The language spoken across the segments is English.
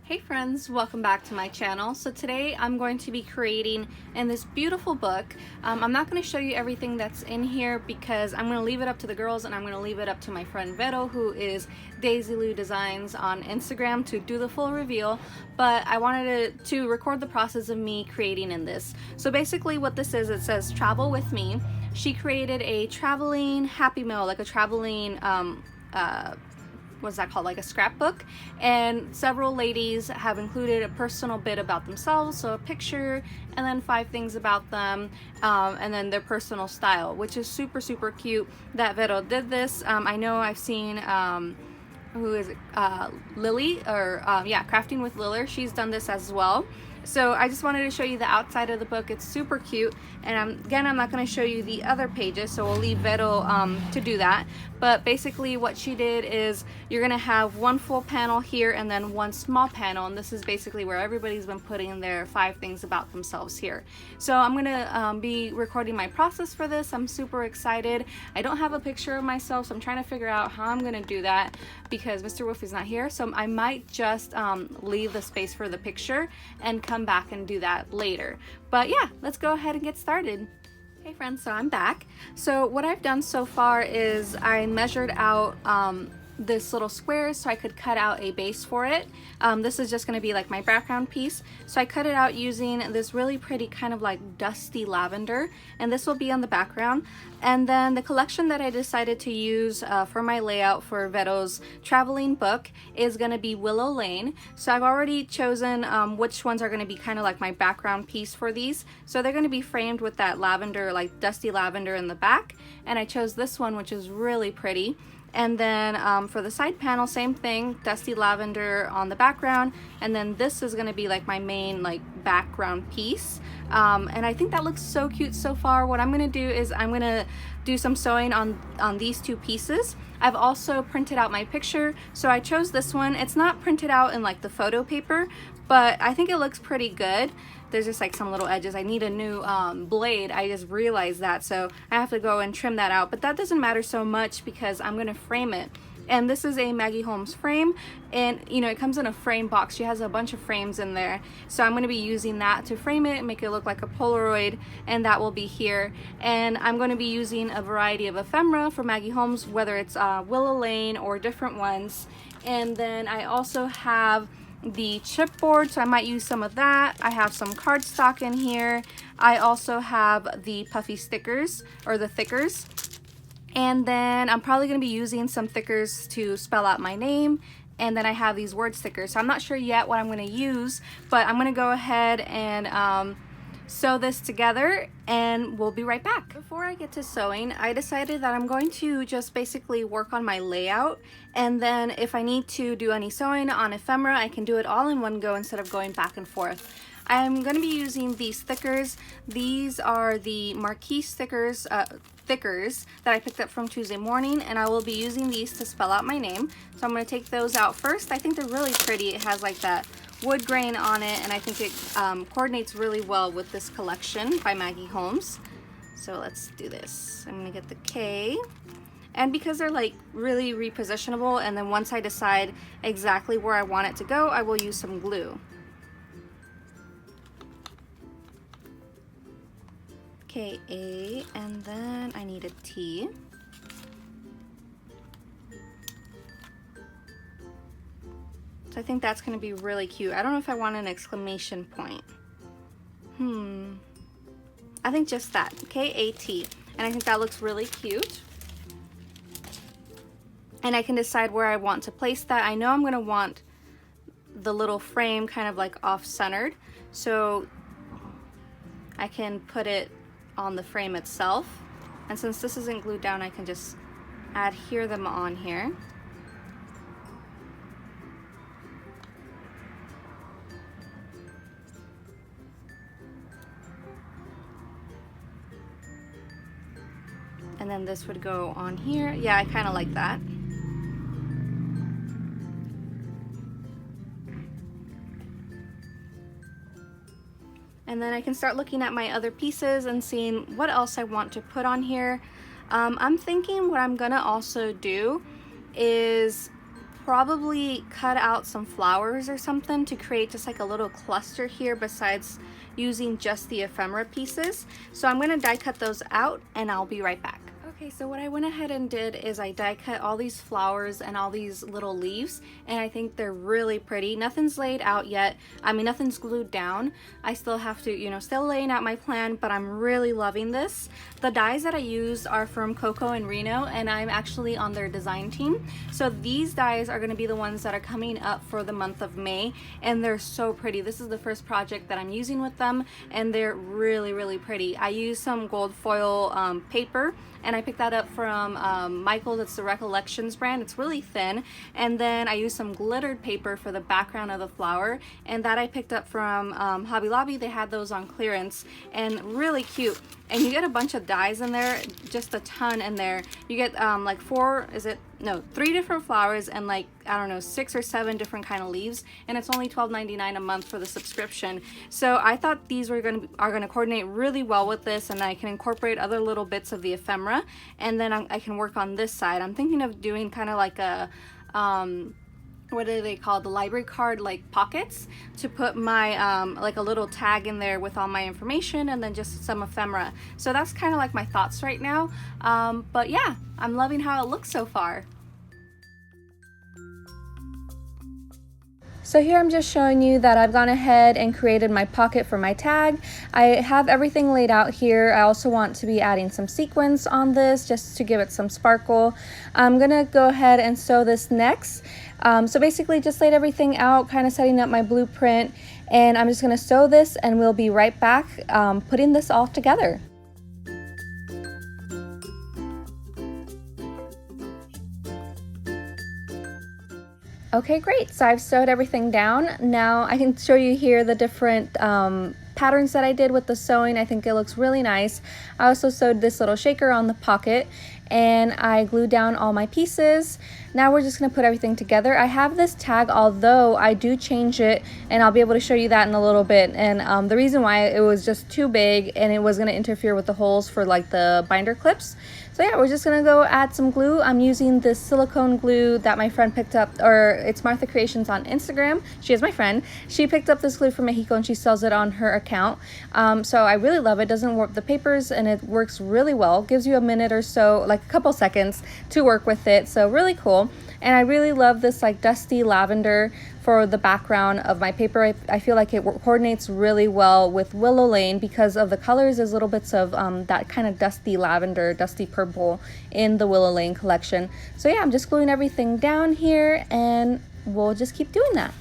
Hey friends, welcome back to my channel. So today I'm going to be creating in this beautiful book. I'm not going to show you everything that's in here because I'm going to leave it up to the girls and I'm going to leave it up to my friend Vero, who is Daisy Lou Designs on Instagram, to do the full reveal. But I wanted to record the process of me creating in this. So basically what this is, it says travel with me. She created a traveling happy meal, like a traveling what's that called, like a scrapbook, and several ladies have included a personal bit about themselves, so a picture and then 5 things about them, and then their personal style, which is super cute that Vero did this. I know I've seen who is it? Lily, or yeah, Crafting with Liller, she's done this as well. So I just wanted to show you the outside of the book. It's super cute, and again, I'm not going to show you the other pages, so we'll leave Vero to do that. But basically what she did is you're going to have one full panel here and then one small panel, and this is basically where everybody's been putting their 5 things about themselves here. So I'm going to be recording my process for this. I'm super excited. I don't have a picture of myself, so I'm trying to figure out how I'm going to do that because Mr. Wolf is not here, so I might just leave the space for the picture and come back and do that later. But yeah, let's go ahead and get started. Hey friends, so I'm back. So what I've done so far is I measured out this little square so I could cut out a base for it. This is just going to be like my background piece. So I cut it out using this really pretty kind of like dusty lavender, and this will be on the background. And then the collection that I decided to use for my layout for Vero's traveling book is going to be Willow Lane. So I've already chosen which ones are going to be kind of like my background piece for these. So they're going to be framed with that lavender, like dusty lavender in the back. And I chose this one, which is really pretty. And then for the side panel, same thing, dusty lavender on the background, and then this is going to be like my main like background piece. And I think that looks so cute so far. What I'm going to do is I'm going to do some sewing on these 2 pieces. I've also printed out my picture, so I chose this one. It's not printed out in like the photo paper, but I think it looks pretty good. There's just like some little edges. I need a new blade. I just realized that, so I have to go and trim that out, but that doesn't matter so much because I'm gonna frame it. And this is a Maggie Holmes frame, and you know, it comes in a frame box. She has a bunch of frames in there, so I'm going to be using that to frame it and make it look like a Polaroid, and that will be here. And I'm going to be using a variety of ephemera for Maggie Holmes, whether it's Willow Lane or different ones. And then I also have the chipboard, so I might use some of that. I have some cardstock in here. I also have the puffy stickers, or the thickers. And then I'm probably going to be using some thickers to spell out my name. And then I have these word stickers. So I'm not sure yet what I'm going to use, but I'm going to go ahead and sew this together, and we'll be right back. Before I get to sewing, I decided that I'm going to just basically work on my layout, and then if I need to do any sewing on ephemera, I can do it all in one go instead of going back and forth. I'm going to be using these stickers. These are the marquee stickers, thickers that I picked up from Tuesday Morning, and I will be using these to spell out my name. So I'm going to take those out first. I think they're really pretty. It has like that wood grain on it, and I think it coordinates really well with this collection by Maggie Holmes. So let's do this. I'm going to get the K. And because they're like really repositionable, and then once I decide exactly where I want it to go, I will use some glue. K-A, and then I need a T. So I think that's going to be really cute. I don't know if I want an exclamation point. I think just that, K-A-T. And I think that looks really cute. And I can decide where I want to place that. I know I'm going to want the little frame kind of like off-centered, so I can put it on the frame itself. And since this isn't glued down, I can just adhere them on here. And then this would go on here. Yeah, I kind of like that. And then I can start looking at my other pieces and seeing what else I want to put on here. I'm thinking what I'm gonna also do is probably cut out some flowers or something to create just like a little cluster here besides using just the ephemera pieces. So I'm going to die cut those out and I'll be right back. Okay, so what I went ahead and did is I die cut all these flowers and all these little leaves, and I think they're really pretty. Nothing's laid out yet. I mean, nothing's glued down. I still have to, you know, still laying out my plan, but I'm really loving this. The dies that I used are from Coco N Reno, and I'm actually on their design team. So these dies are going to be the ones that are coming up for the month of May, and they're so pretty. This is the first project that I'm using with them, and they're really, really pretty. I used some gold foil paper, and I picked that up from Michael's. It's the Recollections brand. It's really thin. And then I used some glittered paper for the background of the flower, and that I picked up from Hobby Lobby. They had those on clearance and really cute. And you get a bunch of dies in there, just a ton in there. You get like 3 different flowers and like, I don't know, 6 or 7 different kind of leaves, and it's only $12.99 a month for the subscription. So I thought these are gonna coordinate really well with this, and I can incorporate other little bits of the ephemera, and then I can work on this side. I'm thinking of doing kind of like a what do they call, the library card like pockets, to put my like a little tag in there with all my information, and then just some ephemera. So that's kind of like my thoughts right now, but yeah, I'm loving how it looks so far. So here I'm just showing you that I've gone ahead and created my pocket for my tag. I have everything laid out here. I also want to be adding some sequins on this just to give it some sparkle. I'm gonna go ahead and sew this next. So basically just laid everything out, kind of setting up my blueprint, and I'm just gonna sew this and we'll be right back putting this all together. Okay, great. So I've sewed everything down. Now I can show you here the different patterns that I did with the sewing. I think it looks really nice. I also sewed this little shaker on the pocket, and I glued down all my pieces. Now we're just going to put everything together. I have this tag, although I do change it, and I'll be able to show you that in a little bit. And the reason why, it was just too big and it was going to interfere with the holes for like the binder clips. So yeah, we're just gonna go add some glue. I'm using this silicone glue that my friend picked up, or it's Martha Creations on Instagram. She is my friend. She picked up this glue from Mexico and she sells it on her account. So I really love it. It doesn't warp the papers and it works really well. Gives you a minute or so, like a couple seconds to work with it. So really cool. And I really love this like dusty lavender for the background of my paper. I feel like it coordinates really well with Willow Lane because of the colors. There's little bits of that kind of dusty lavender, dusty purple in the Willow Lane collection. So yeah, I'm just gluing everything down here and we'll just keep doing that.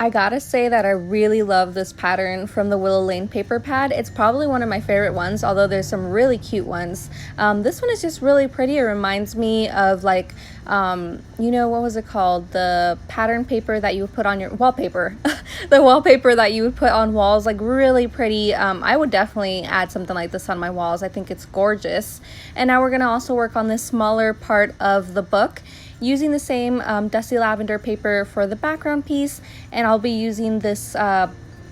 I gotta say that I really love this pattern from the Willow Lane paper pad. It's probably one of my favorite ones, although there's some really cute ones. This one is just really pretty. It reminds me of like, you know, what was it called? The pattern paper that you would put on your wallpaper. The wallpaper that you would put on walls, like really pretty. I would definitely add something like this on my walls. I think it's gorgeous. And now we're gonna also work on this smaller part of the book, using the same dusty lavender paper for the background piece, and I'll be using this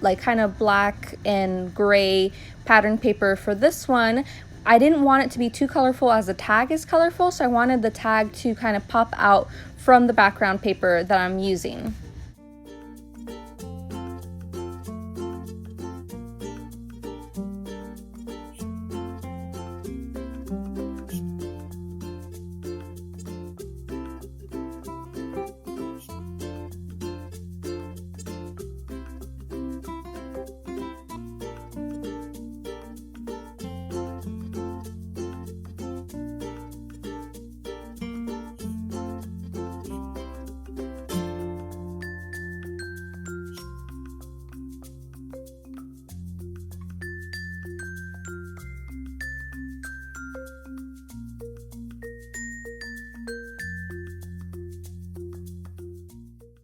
like kind of black and gray pattern paper for this one. I didn't want it to be too colorful as the tag is colorful, so I wanted the tag to kind of pop out from the background paper that I'm using.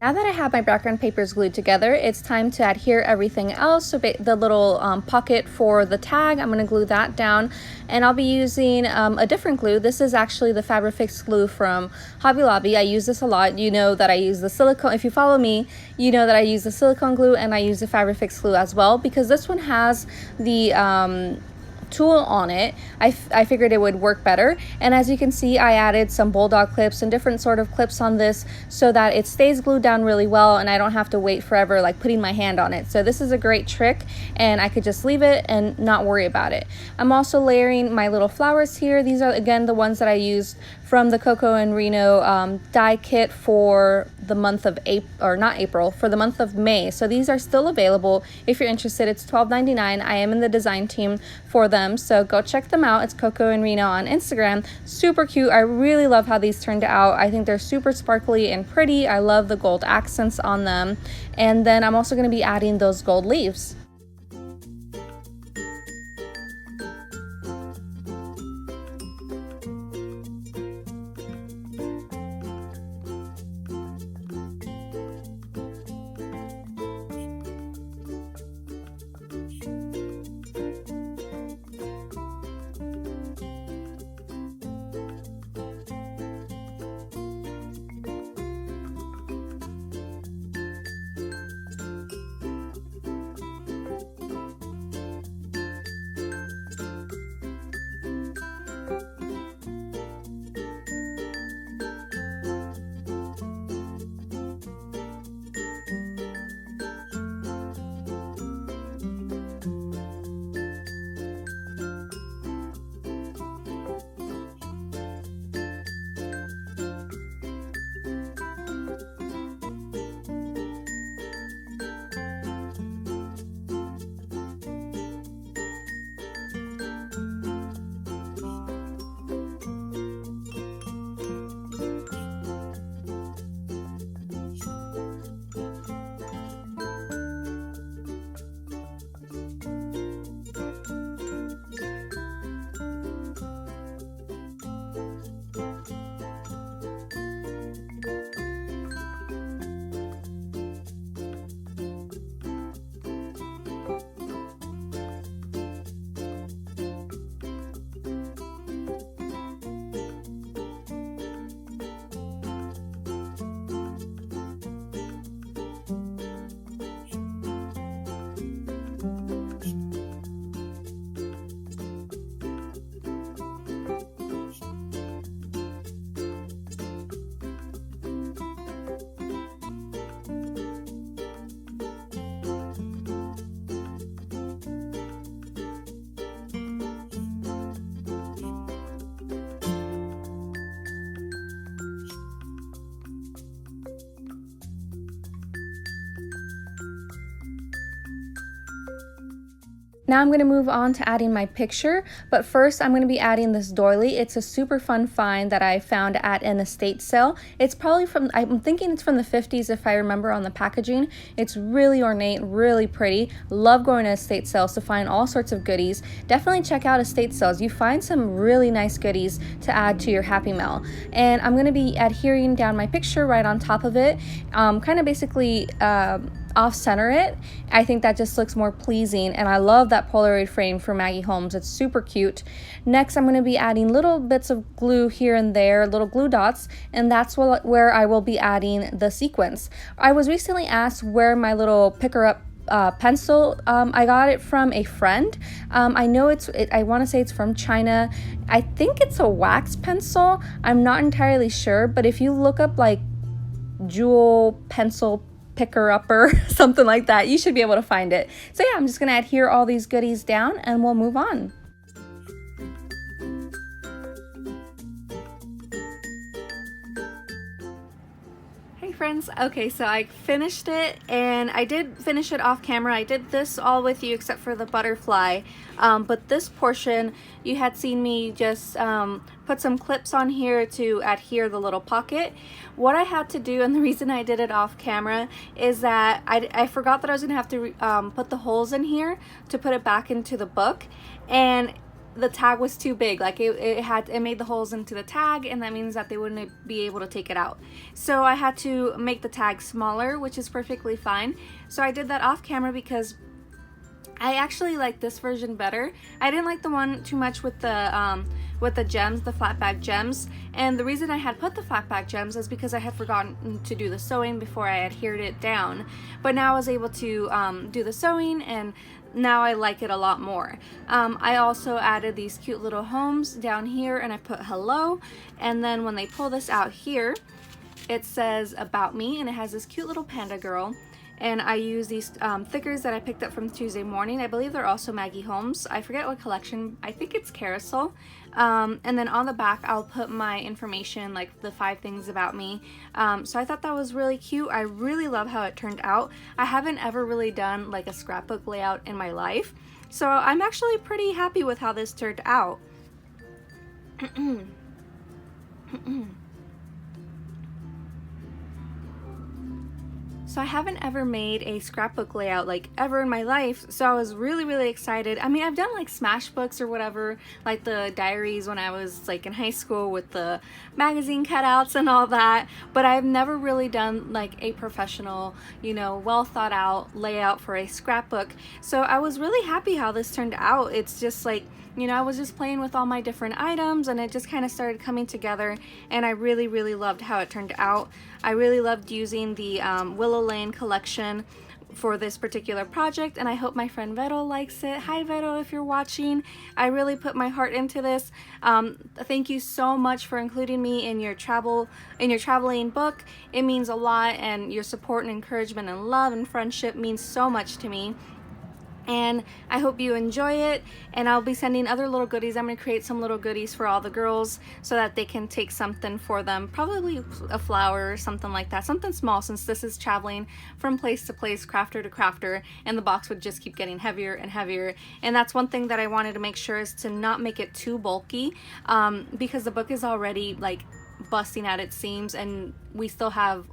Now that I have my background papers glued together, it's time to adhere everything else. So the little pocket for the tag, I'm going to glue that down, and I'll be using a different glue. This is actually the Fabrifix glue from Hobby Lobby. I use this a lot. You know that I use the silicone. If you follow me, you know that I use the silicone glue and I use the Fabrifix glue as well, because this one has the tool on it. I figured it would work better, and as you can see, I added some bulldog clips and different sort of clips on this so that it stays glued down really well and I don't have to wait forever like putting my hand on it. So this is a great trick, and I could just leave it and not worry about it. I'm also layering my little flowers here. These are again the ones that I used from the Coco N Reno die kit for the month of for the month of May. So these are still available if you're interested. It's $12.99. I am in the design team for them, so go check them out. It's Coco N Reno on Instagram. Super cute. I really love how these turned out. I think they're super sparkly and pretty. I love the gold accents on them. And then I'm also going to be adding those gold leaves. Now I'm going to move on to adding my picture, but first I'm going to be adding this doily. It's a super fun find that I found at an estate sale. It's probably from, I'm thinking it's from the 50s if I remember on the packaging. It's really ornate, really pretty. Love going to estate sales to find all sorts of goodies. Definitely check out estate sales. You find some really nice goodies to add to your Happy Mail. And I'm going to be adhering down my picture right on top of it, kind of basically off-center it. I think that just looks more pleasing, and I love that Polaroid frame for Maggie Holmes. It's super cute. Next, I'm going to be adding little bits of glue here and there, little glue dots, and that's where I will be adding the sequins. I was recently asked where my little picker-up pencil, I got it from a friend. I know I want to say it's from China. I think it's a wax pencil. I'm not entirely sure, but if you look up like jewel pencil picker-upper, something like that, you should be able to find it. So yeah, I'm just going to adhere all these goodies down and we'll move on. Hey friends, okay, so I finished it, and I did finish it off camera. I did this all with you except for the butterfly, but this portion you had seen me just put some clips on here to adhere the little pocket. What I had to do, and the reason I did it off camera, is that I forgot that I was gonna have to put the holes in here to put it back into the book, and the tag was too big. Like it made the holes into the tag, and that means that they wouldn't be able to take it out. So I had to make the tag smaller, which is perfectly fine. So I did that off camera because I actually like this version better. I didn't like the one too much with the gems, the flat back gems. And the reason I had put the flat back gems is because I had forgotten to do the sewing before I adhered it down. But now I was able to do the sewing, and now I like it a lot more. I also added these cute little homes down here, and I put hello. And then when they pull this out here, it says about me, and it has this cute little panda girl. And I use these thickers that I picked up from Tuesday Morning. I believe they're also Maggie Holmes. I forget what collection. I think it's Carousel. And then on the back, I'll put my information, like the 5 things about me. So I thought that was really cute. I really love how it turned out. I haven't ever really done like a scrapbook layout in my life. So I'm actually pretty happy with how this turned out. So I haven't ever made a scrapbook layout like ever in my life, so I was really excited. I mean, I've done like smash books or whatever, like the diaries when I was like in high school with the magazine cutouts and all that, but I've never really done like a professional, you know, well thought out layout for a scrapbook. So I was really happy how this turned out. It's just like, you know, I was just playing with all my different items, and it just kind of started coming together, and I really loved how it turned out. I really loved using the Willow Lane collection for this particular project, and I hope my friend Vero likes it. Hi Vero, if you're watching. I really put my heart into this. Thank you so much for including me in your traveling book. It means a lot, and your support and encouragement and love and friendship means so much to me. And I hope you enjoy it, and I'll be sending other little goodies. I'm going to create some little goodies for all the girls so that they can take something for them, probably a flower or something like that, something small, since this is traveling from place to place, crafter to crafter, and the box would just keep getting heavier and heavier. And that's one thing that I wanted to make sure is to not make it too bulky, because the book is already like busting at its seams, and we still have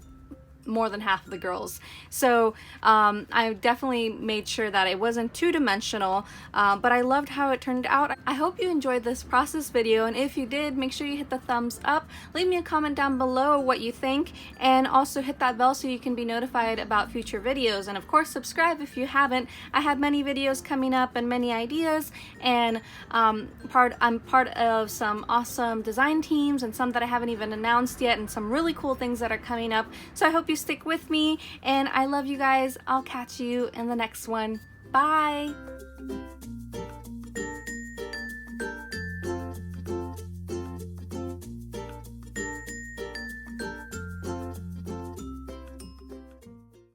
more than half of the girls. So I definitely made sure that it wasn't two-dimensional, but I loved how it turned out. I hope you enjoyed this process video, and if you did, make sure you hit the thumbs up. Leave me a comment down below what you think, and also hit that bell so you can be notified about future videos. And of course, subscribe if you haven't. I have many videos coming up and many ideas, and I'm part of some awesome design teams, and some that I haven't even announced yet, and some really cool things that are coming up. So I hope you stick with me, and I love you guys. I'll catch you in the next one. Bye.